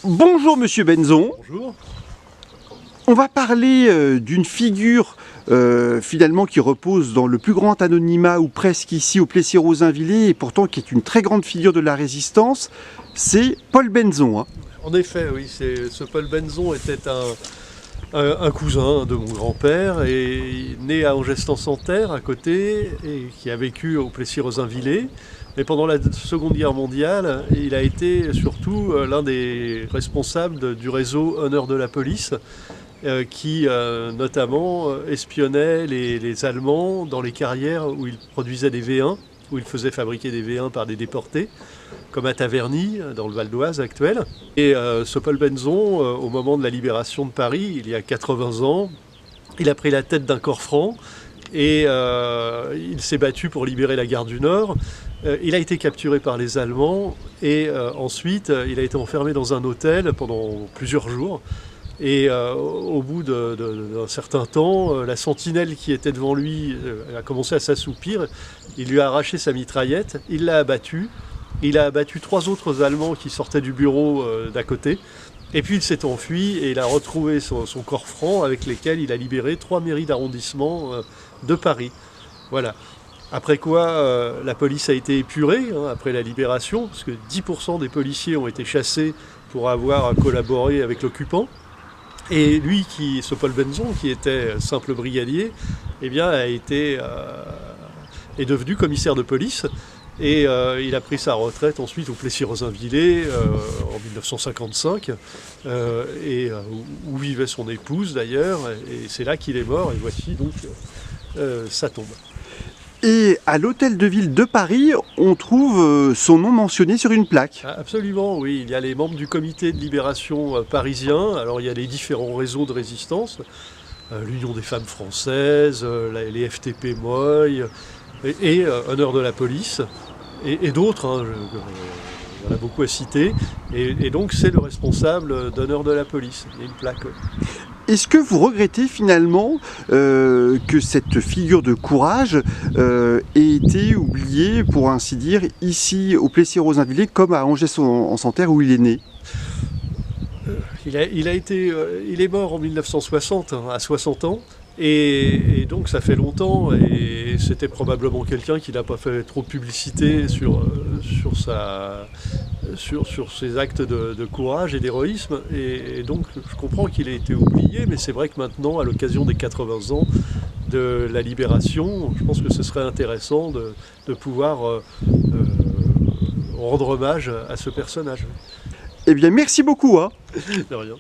Bonjour Monsieur Benzon. Bonjour. On va parler d'une figure finalement qui repose dans le plus grand anonymat ou presque ici au Plessis-Rosainvillers et pourtant qui est une très grande figure de la résistance, c'est Paul Benzon. Hein. En effet, oui, ce Paul Benzon était un cousin de mon grand-père et né à Angestan-Santerre à côté et qui a vécu au Plessis-Rosainvillers. Mais pendant la Seconde Guerre mondiale, il a été surtout l'un des responsables du réseau Honneur de la police qui notamment espionnait les Allemands dans les carrières où ils produisaient des V1, où ils faisaient fabriquer des V1 par des déportés, comme à Taverny, dans le Val d'Oise actuel. Et ce Paul Benzon, au moment de la libération de Paris, il y a 80 ans, il a pris la tête d'un corps franc et il s'est battu pour libérer la gare du Nord. Il a été capturé par les Allemands et ensuite il a été enfermé dans un hôtel pendant plusieurs jours. Et au bout d'un certain temps, la sentinelle qui était devant lui a commencé à s'assoupir. Il lui a arraché sa mitraillette, il l'a abattu. Il a abattu 3 autres Allemands qui sortaient du bureau d'à côté. Et puis il s'est enfui et il a retrouvé son corps franc avec lesquels il a libéré 3 mairies d'arrondissement de Paris. Voilà. Après quoi, la police a été épurée après la libération, parce que 10% des policiers ont été chassés pour avoir collaboré avec l'occupant. Et lui, ce Paul Benzon, qui était simple brigadier, eh bien, est devenu commissaire de police. Et il a pris sa retraite ensuite au Plessis-Rosainvillers en 1955, où vivait son épouse d'ailleurs. Et c'est là qu'il est mort, et voici donc sa tombe. Et à l'hôtel de ville de Paris, on trouve son nom mentionné sur une plaque. Absolument, oui. Il y a les membres du comité de libération parisien. Alors il y a les différents réseaux de résistance, l'Union des femmes françaises, les FTP Moy, et Honneur de la police, et d'autres. Il y en a beaucoup à citer. Et donc c'est le responsable d'Honneur de la police. Il y a une plaque. Est-ce que vous regrettez finalement que cette figure de courage ait été oubliée, pour ainsi dire, ici au Plessis-Rosainvillers comme à Angestan-Santerre où il est né? Il est mort en 1960, à 60 ans, et donc ça fait longtemps, et c'était probablement quelqu'un qui n'a pas fait trop de publicité sur ses actes de courage et d'héroïsme, et donc je comprends qu'il ait été oublié, mais c'est vrai que maintenant, à l'occasion des 80 ans de la libération, je pense que ce serait intéressant de pouvoir rendre hommage à ce personnage. Eh bien, merci beaucoup. Hein. De rien.